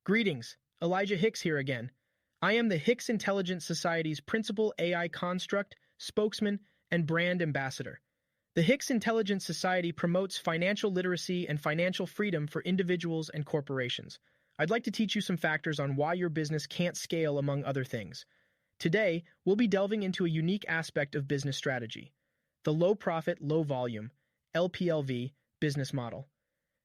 Greetings, Elijah Hicks here again. I am the Hicks Intelligence Society's principal AI construct, spokesman, and brand ambassador. The Hicks Intelligence Society promotes financial literacy and financial freedom for individuals and corporations. I'd like to teach you some factors on why your business can't scale, among other things. Today, we'll be delving into a unique aspect of business strategy, the low profit, low volume, LPLV, business model.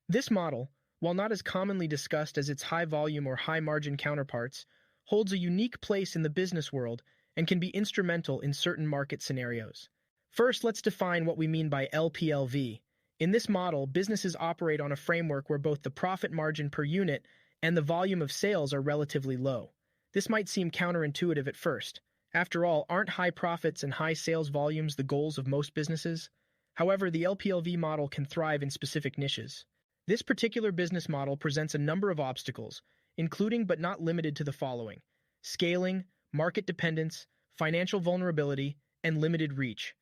This model, while not as commonly discussed as its high volume or high margin counterparts, holds a unique place in the business world and can be instrumental in certain market scenarios. First, let's define what we mean by LPLV. In this model, businesses operate on a framework where both the profit margin per unit and the volume of sales are relatively low. This might seem counterintuitive at first. After all, aren't high profits and high sales volumes the goals of most businesses? However, the LPLV model can thrive in specific niches. This particular business model presents a number of obstacles, including but not limited to the following: scaling, market dependence, financial vulnerability, and limited reach.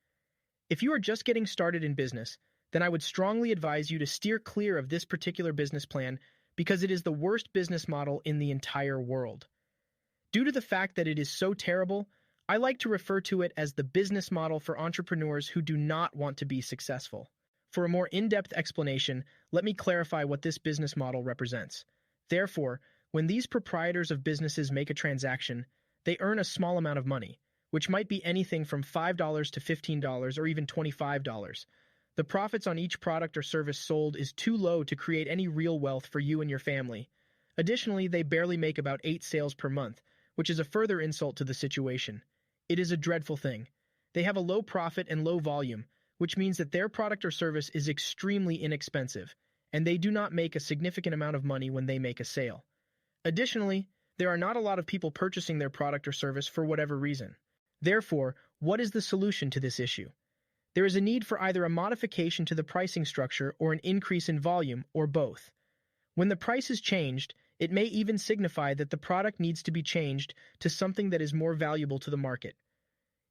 If you are just getting started in business, then I would strongly advise you to steer clear of this particular business plan because it is the worst business model in the entire world. Due to the fact that it is so terrible, I like to refer to it as the business model for entrepreneurs who do not want to be successful. For a more in-depth explanation, let me clarify what this business model represents. Therefore, when these proprietors of businesses make a transaction, they earn a small amount of money, which might be anything from $5 to $15 or even $25. The profits on each product or service sold is too low to create any real wealth for you and your family. Additionally, they barely make about 8 sales per month, which is a further insult to the situation. It is a dreadful thing. They have a low profit and low volume, which means that their product or service is extremely inexpensive, and they do not make a significant amount of money when they make a sale. Additionally, there are not a lot of people purchasing their product or service for whatever reason. Therefore, what is the solution to this issue? There is a need for either a modification to the pricing structure or an increase in volume, or both. When the price is changed, it may even signify that the product needs to be changed to something that is more valuable to the market.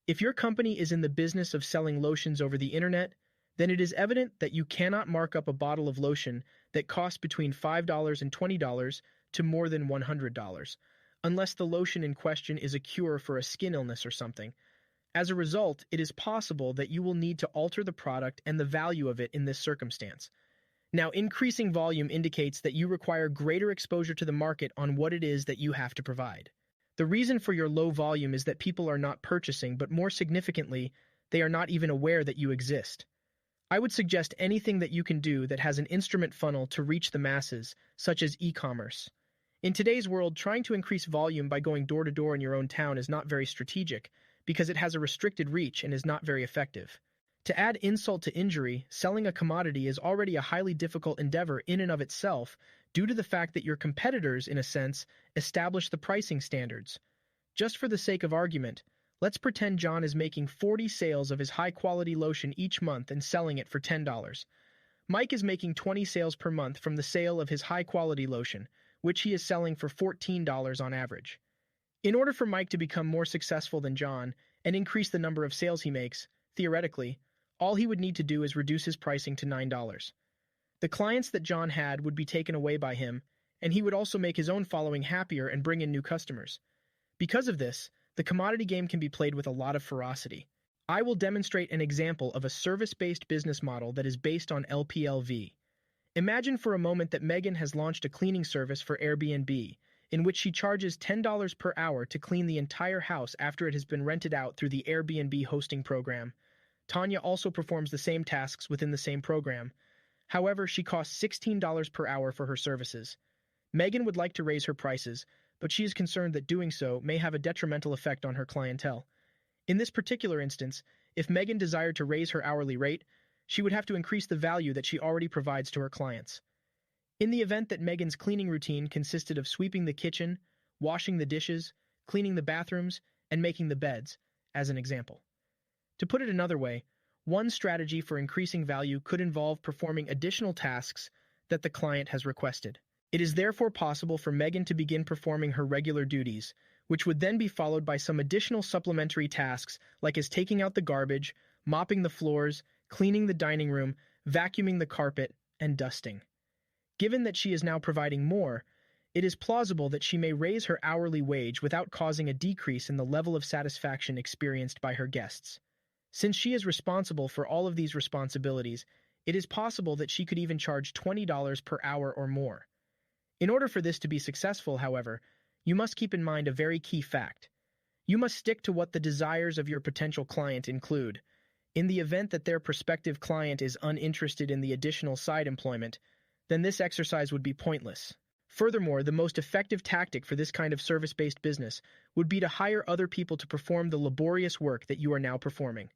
If your company is in the business of selling lotions over the internet, then it is evident that you cannot mark up a bottle of lotion that costs between $5 and $20 to more than $100, unless the lotion in question is a cure for a skin illness or something. As a result, it is possible that you will need to alter the product and the value of it in this circumstance. Now, increasing volume indicates that you require greater exposure to the market on what it is that you have to provide. The reason for your low volume is that people are not purchasing, but more significantly, they are not even aware that you exist. I would suggest anything that you can do that has an instrument funnel to reach the masses, such as e-commerce. In today's world, trying to increase volume by going door to door in your own town is not very strategic because it has a restricted reach and is not very effective. To add insult to injury, selling a commodity is already a highly difficult endeavor in and of itself due to the fact that your competitors, in a sense, establish the pricing standards. Just for the sake of argument, let's pretend John is making 40 sales of his high-quality lotion each month and selling it for $10. Mike is making 20 sales per month from the sale of his high-quality lotion, which he is selling for $14 on average. In order for Mike to become more successful than John and increase the number of sales he makes, theoretically, all he would need to do is reduce his pricing to $9. The clients that John had would be taken away by him, and he would also make his own following happier and bring in new customers. Because of this, the commodity game can be played with a lot of ferocity. I will demonstrate an example of a service-based business model that is based on LPLV. Imagine for a moment that Megan has launched a cleaning service for Airbnb, in which she charges $10 per hour to clean the entire house after it has been rented out through the Airbnb hosting program. Tanya also performs the same tasks within the same program. However, she costs $16 per hour for her services. Megan would like to raise her prices, but she is concerned that doing so may have a detrimental effect on her clientele. In this particular instance, if Megan desired to raise her hourly rate, she would have to increase the value that she already provides to her clients. In the event that Megan's cleaning routine consisted of sweeping the kitchen, washing the dishes, cleaning the bathrooms, and making the beds, as an example. To put it another way, one strategy for increasing value could involve performing additional tasks that the client has requested. It is therefore possible for Megan to begin performing her regular duties, which would then be followed by some additional supplementary tasks like as taking out the garbage, mopping the floors, cleaning the dining room, vacuuming the carpet, and dusting. Given that she is now providing more, it is plausible that she may raise her hourly wage without causing a decrease in the level of satisfaction experienced by her guests. Since she is responsible for all of these responsibilities, it is possible that she could even charge $20 per hour or more. In order for this to be successful, however, you must keep in mind a very key fact. You must stick to what the desires of your potential client include. In the event that their prospective client is uninterested in the additional side employment, then this exercise would be pointless. Furthermore, the most effective tactic for this kind of service-based business would be to hire other people to perform the laborious work that you are now performing.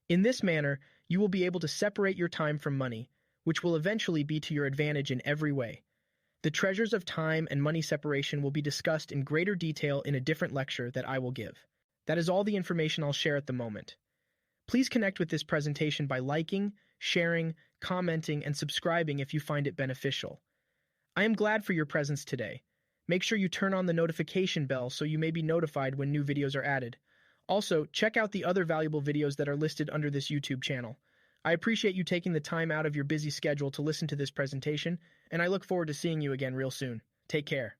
In this manner, you will be able to separate your time from money, which will eventually be to your advantage in every way. The treasures of time and money separation will be discussed in greater detail in a different lecture that I will give. That is all the information I'll share at the moment. Please connect with this presentation by liking, sharing, commenting, and subscribing if you find it beneficial. I am glad for your presence today. Make sure you turn on the notification bell so you may be notified when new videos are added. Also, check out the other valuable videos that are listed under this YouTube channel. I appreciate you taking the time out of your busy schedule to listen to this presentation, and I look forward to seeing you again real soon. Take care.